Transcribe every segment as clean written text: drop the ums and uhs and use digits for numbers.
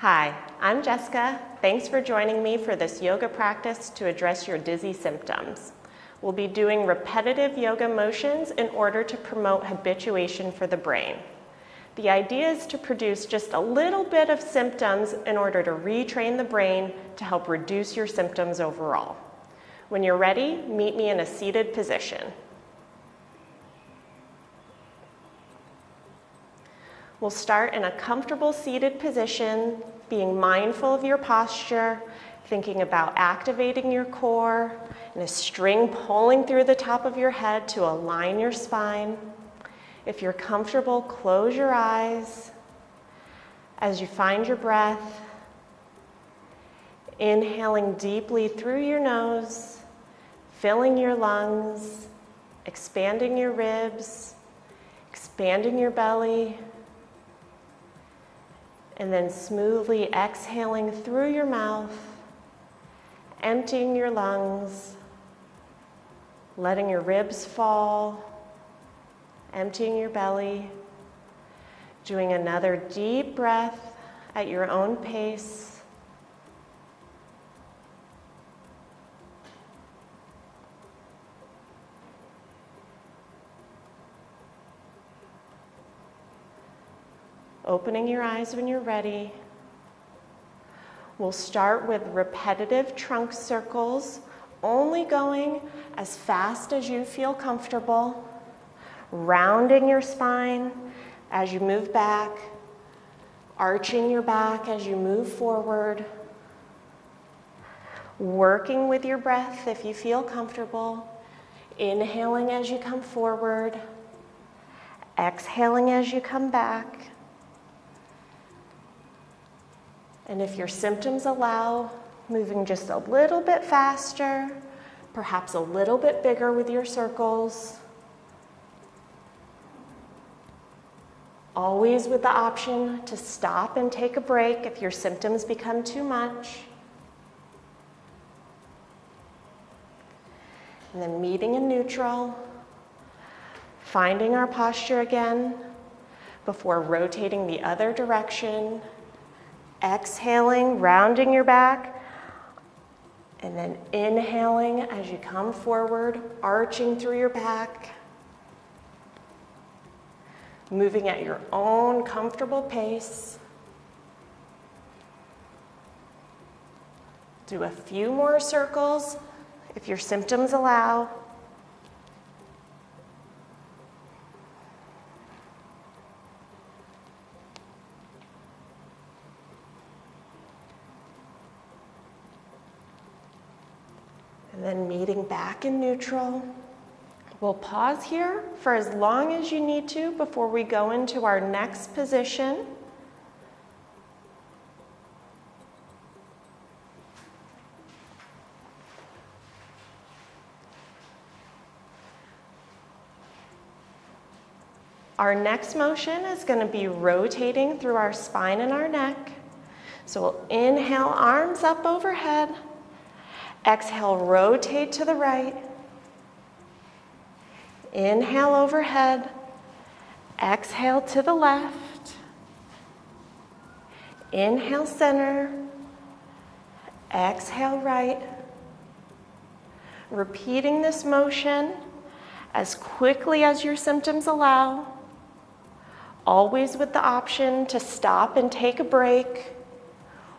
Hi, I'm Jessica. Thanks for joining me for this yoga practice to address your dizzy symptoms. We'll be doing repetitive yoga motions in order to promote habituation for the brain. The idea is to produce just a little bit of symptoms in order to retrain the brain to help reduce your symptoms overall. When you're ready, meet me in a seated position. We'll start in a comfortable seated position, being mindful of your posture, thinking about activating your core, and a string pulling through the top of your head to align your spine. If you're comfortable, close your eyes as you find your breath, inhaling deeply through your nose, filling your lungs, expanding your ribs, expanding your belly, and then smoothly exhaling through your mouth, emptying your lungs, letting your ribs fall, emptying your belly, doing another deep breath at your own pace. Opening your eyes when you're ready. We'll start with repetitive trunk circles, only going as fast as you feel comfortable, rounding your spine as you move back, arching your back as you move forward, working with your breath if you feel comfortable, inhaling as you come forward, exhaling as you come back. And if your symptoms allow, moving just a little bit faster, perhaps a little bit bigger with your circles. Always with the option to stop and take a break if your symptoms become too much. And then meeting in neutral, finding our posture again before rotating the other direction. Exhaling, rounding your back, and then inhaling as you come forward, arching through your back, moving at your own comfortable pace. Do a few more circles if your symptoms allow. And then meeting back in neutral. We'll pause here for as long as you need to before we go into our next position. Our next motion is going to be rotating through our spine and our neck. So we'll inhale, arms up overhead. Exhale, rotate to the right. Inhale overhead. Exhale to the left. Inhale center. Exhale right. Repeating this motion as quickly as your symptoms allow. Always with the option to stop and take a break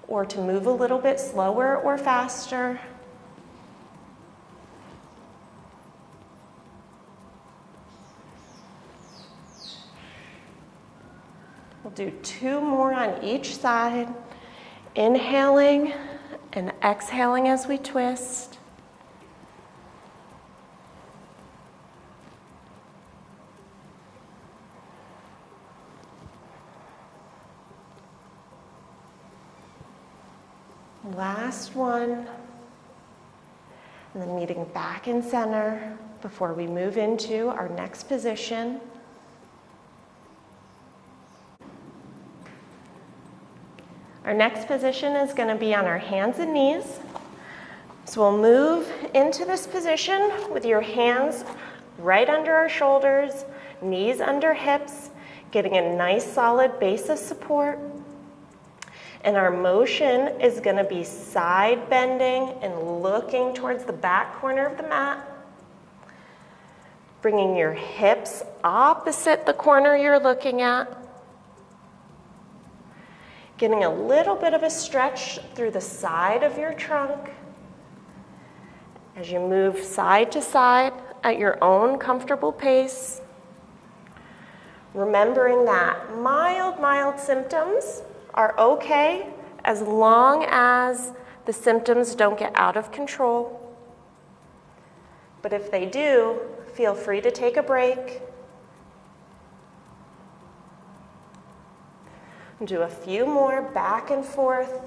or to move a little bit slower or faster. We'll do 2 more on each side, inhaling and exhaling as we twist. Last one, and then meeting back in center before we move into our next position. Our next position is going to be on our hands and knees. So we'll move into this position with your hands right under our shoulders, knees under hips, getting a nice solid base of support. And our motion is going to be side bending and looking towards the back corner of the mat. Bringing your hips opposite the corner you're looking at. Getting a little bit of a stretch through the side of your trunk. As you move side to side at your own comfortable pace. Remembering that mild symptoms are okay as long as the symptoms don't get out of control. But if they do, feel free to take a break. Do a few more back and forth,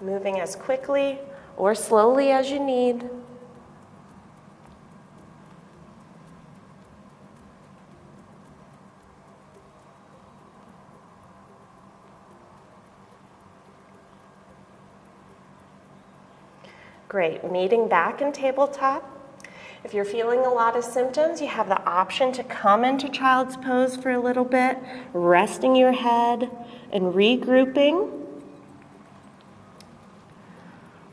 moving as quickly or slowly as you need. Great, meeting back in tabletop. If you're feeling a lot of symptoms, you have the option to come into child's pose for a little bit, resting your head and regrouping.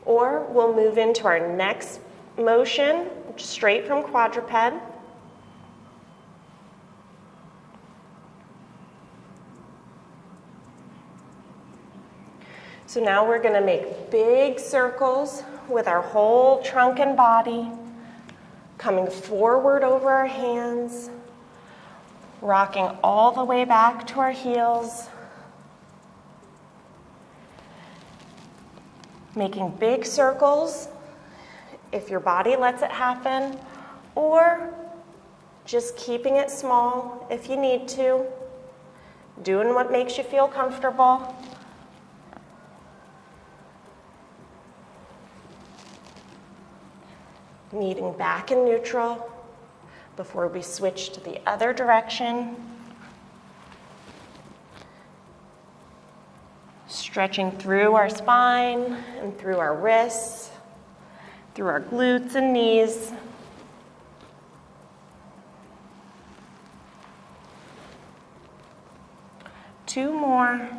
Or we'll move into our next motion, straight from quadruped. So now we're going to make big circles with our whole trunk and body, coming forward over our hands, rocking all the way back to our heels, making big circles if your body lets it happen, or just keeping it small if you need to, doing what makes you feel comfortable. Meeting back in neutral before we switch to the other direction. Stretching through our spine and through our wrists, through our glutes and knees. Two more.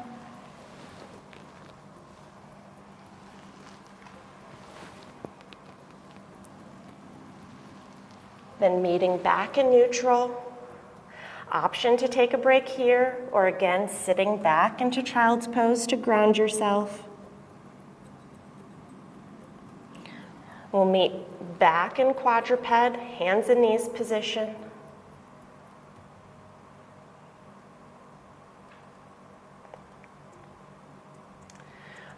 Then meeting back in neutral. Option to take a break here, or again, sitting back into child's pose to ground yourself. We'll meet back in quadruped, hands and knees position.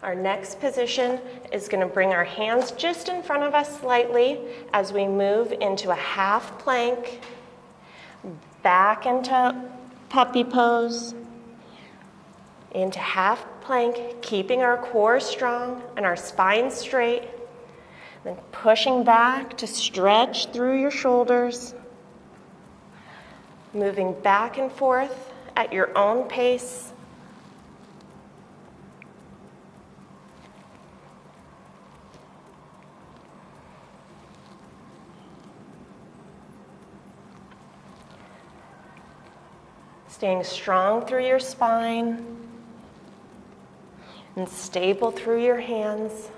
Our next position is going to bring our hands just in front of us slightly as we move into a half plank, back into puppy pose, into half plank, keeping our core strong and our spine straight, then pushing back to stretch through your shoulders, moving back and forth at your own pace. Staying strong through your spine and stable through your hands.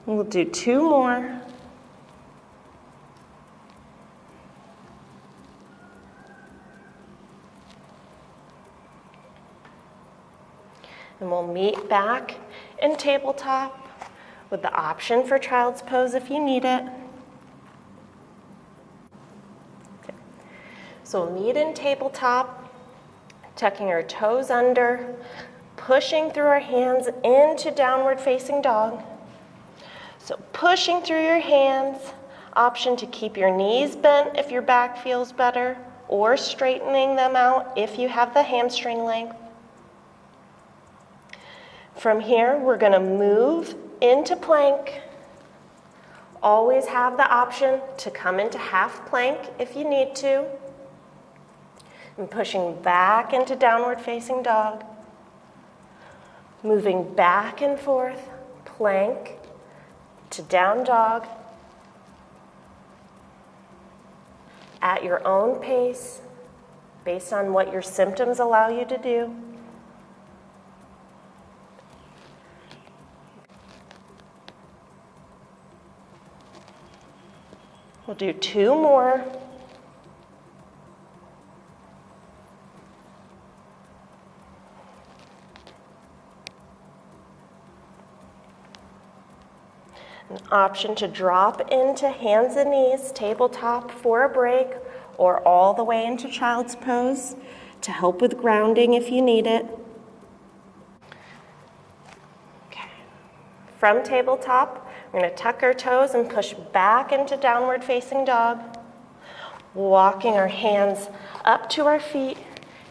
We'll do two more. And we'll meet back in tabletop with the option for child's pose if you need it. So we'll meet in tabletop, tucking our toes under, pushing through our hands into downward facing dog. So pushing through your hands, option to keep your knees bent if your back feels better, or straightening them out if you have the hamstring length. From here, we're going to move into plank. Always have the option to come into half plank if you need to. And pushing back into downward facing dog. Moving back and forth, plank to down dog. At your own pace, based on what your symptoms allow you to do. We'll do 2 more. An option to drop into hands and knees, tabletop for a break, or all the way into child's pose to help with grounding if you need it. Okay. From tabletop, we're going to tuck our toes and push back into downward facing dog, walking our hands up to our feet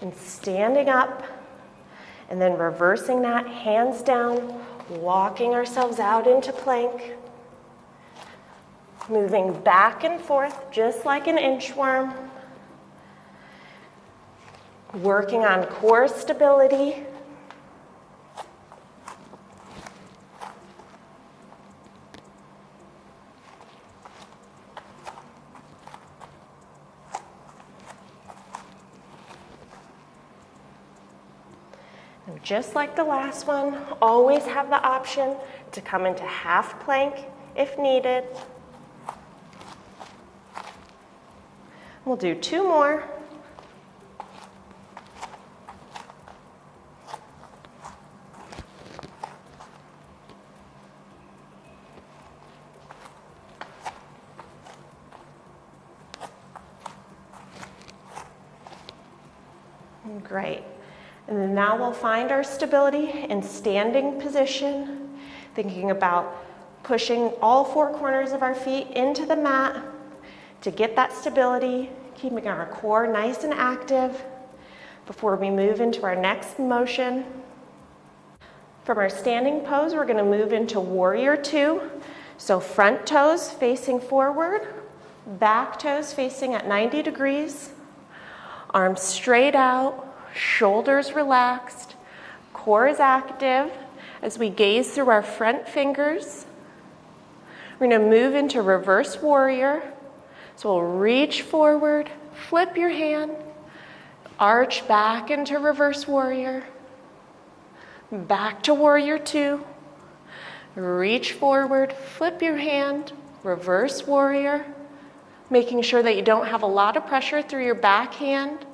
and standing up, and then reversing that, hands down, walking ourselves out into plank. Moving back and forth just like an inchworm. Working on core stability. And just like the last one, always have the option to come into half plank if needed. We'll do 2 more. Great. And then now we'll find our stability in standing position, thinking about pushing all 4 corners of our feet into the mat to get that stability, keeping our core nice and active before we move into our next motion. From our standing pose, we're going to move into warrior 2. So front toes facing forward, back toes facing at 90 degrees, arms straight out, shoulders relaxed, core is active as we gaze through our front fingers. We're going to move into reverse warrior. So we'll reach forward, flip your hand, arch back into reverse warrior, back to warrior 2, reach forward, flip your hand, reverse warrior, making sure that you don't have a lot of pressure through your back hand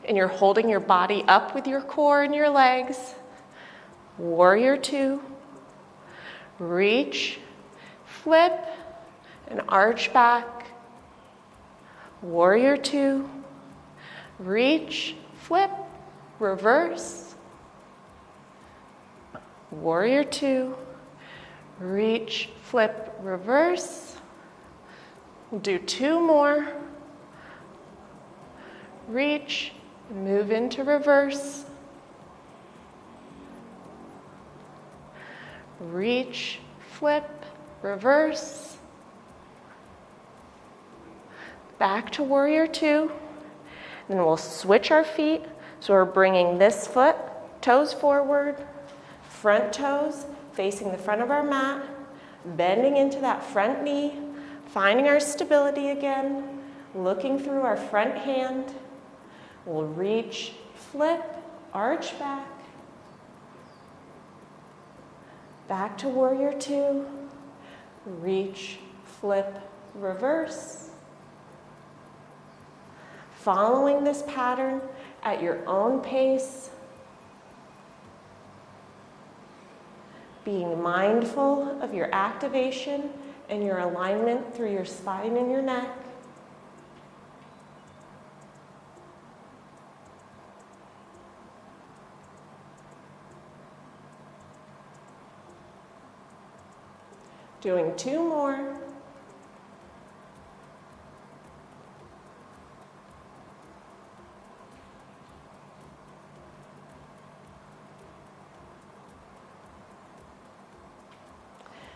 and you're holding your body up with your core and your legs. Warrior 2, reach, flip, and arch back. Warrior 2, reach, flip, reverse. Warrior 2, reach, flip, reverse. We'll do 2 more. Reach, move into reverse. Reach, flip, reverse. Back to warrior 2. Then we'll switch our feet. So we're bringing this foot, toes forward, front toes facing the front of our mat, bending into that front knee, finding our stability again, looking through our front hand. We'll reach, flip, arch back. Back to warrior 2. Reach, flip, reverse. Following this pattern at your own pace, being mindful of your activation and your alignment through your spine and your neck. Doing 2 more.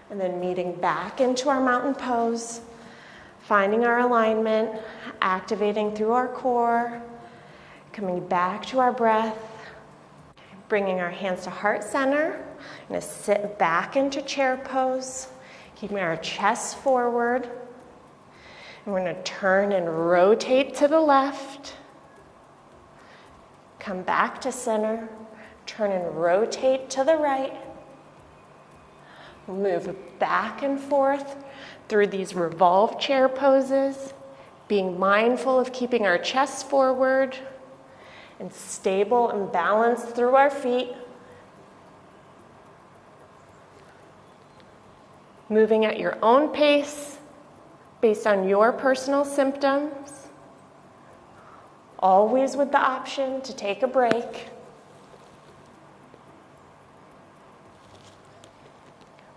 And then meeting back into our mountain pose, finding our alignment, activating through our core, coming back to our breath, bringing our hands to heart center. I'm going to sit back into chair pose, keeping our chest forward. And we're going to turn and rotate to the left, come back to center, turn and rotate to the right. Move back and forth through these revolved chair poses, being mindful of keeping our chest forward and stable and balanced through our feet. Moving at your own pace, based on your personal symptoms, always with the option to take a break.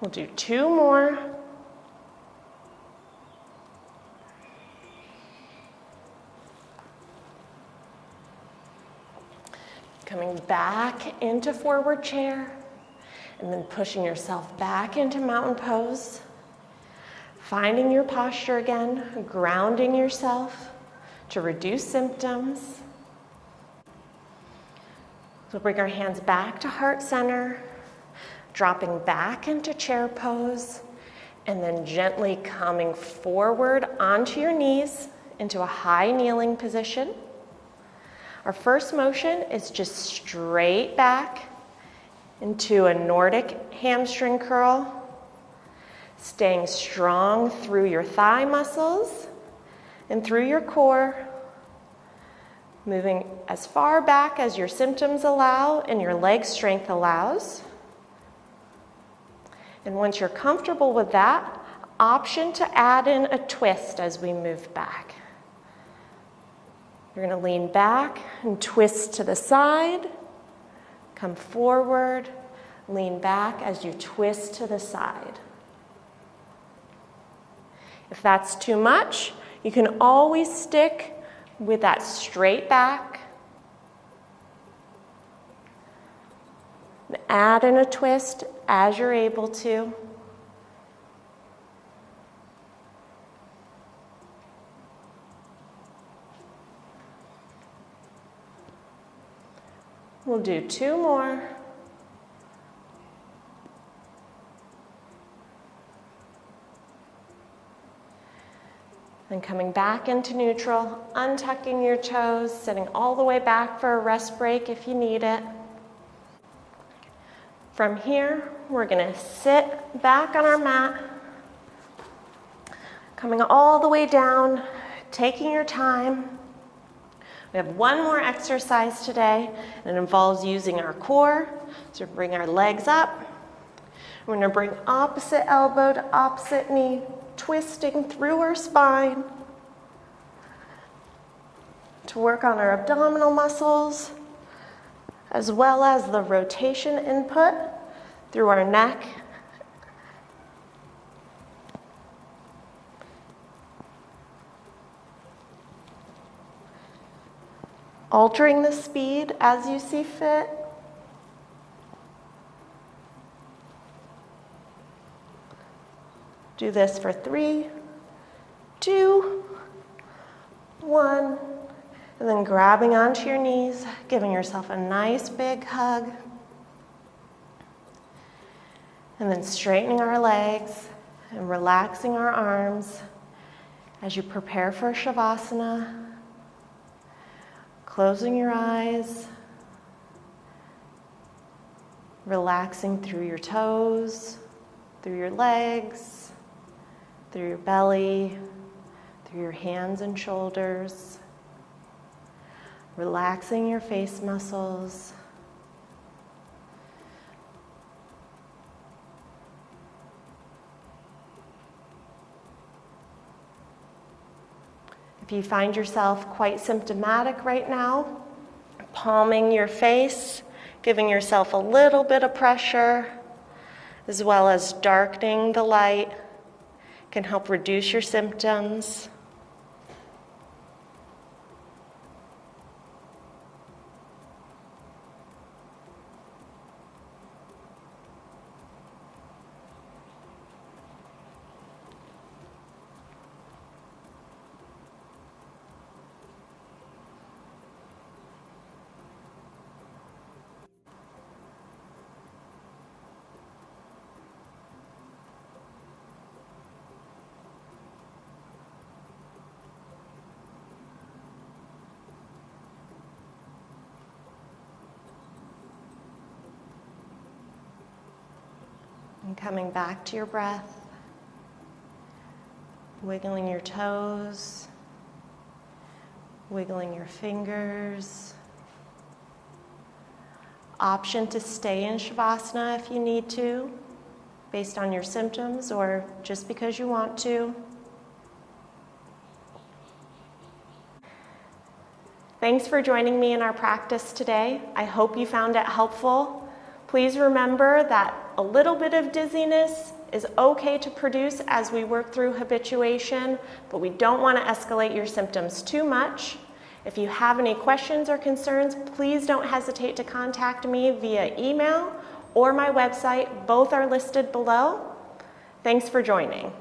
We'll do 2 more. Coming back into forward chair, and then pushing yourself back into mountain pose. Finding your posture again, grounding yourself to reduce symptoms. So bring our hands back to heart center, dropping back into chair pose, and then gently coming forward onto your knees into a high kneeling position. Our first motion is just straight back into a Nordic hamstring curl, staying strong through your thigh muscles and through your core, moving as far back as your symptoms allow and your leg strength allows. And once you're comfortable with that, option to add in a twist as we move back. You're going to lean back and twist to the side, come forward, lean back as you twist to the side. If that's too much, you can always stick with that straight back. Add in a twist as you're able to. We'll do 2 more. Then coming back into neutral, untucking your toes, sitting all the way back for a rest break if you need it. From here, we're going to sit back on our mat, coming all the way down, taking your time. We have 1 more exercise today, and it involves using our core. So bring our legs up. We're going to bring opposite elbow to opposite knee, twisting through our spine to work on our abdominal muscles, as well as the rotation input through our neck. Altering the speed as you see fit. Do this for 3, 2, 1, and then grabbing onto your knees, giving yourself a nice big hug, and then straightening our legs and relaxing our arms as you prepare for shavasana, closing your eyes, relaxing through your toes, through your legs, through your belly, through your hands and shoulders, relaxing your face muscles. If you find yourself quite symptomatic right now, palming your face, giving yourself a little bit of pressure, as well as darkening the light, can help reduce your symptoms. And coming back to your breath, wiggling your toes, wiggling your fingers. Option to stay in shavasana if you need to, based on your symptoms or just because you want to. Thanks for joining me in our practice today. I hope you found it helpful. Please remember that a little bit of dizziness is okay to produce as we work through habituation, but we don't want to escalate your symptoms too much. If you have any questions or concerns, please don't hesitate to contact me via email or my website. Both are listed below. Thanks for joining.